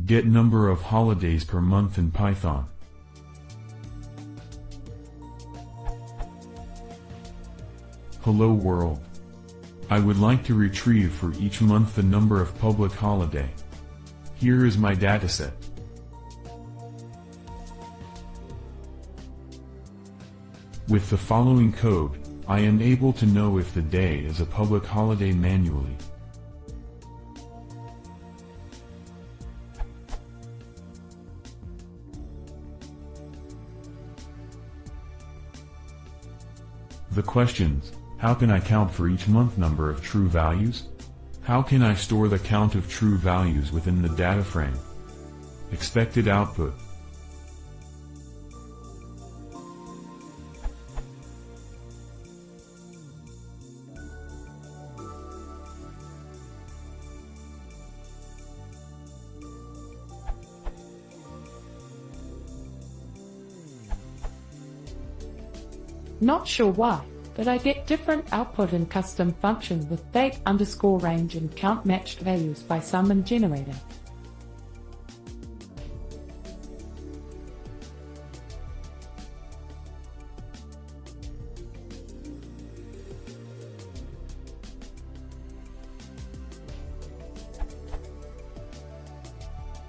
Get number of holidays per month in Python. Hello world. I would like to retrieve for each month the number of public holiday. Here is my dataset. With the following code, I am able to know if the day is a public holiday manually. The questions: how can I count for each month number of true values? How can I store the count of true values within the data frame? Expected output. Not sure why, but I get different output in custom function with date underscore range and count matched values by sum and generator.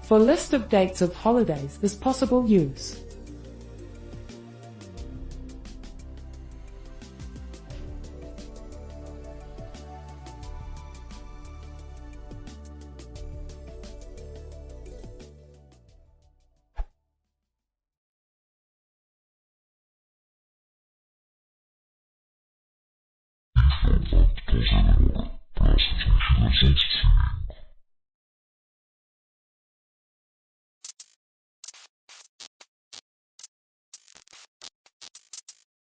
For list of dates of holidays is possible use.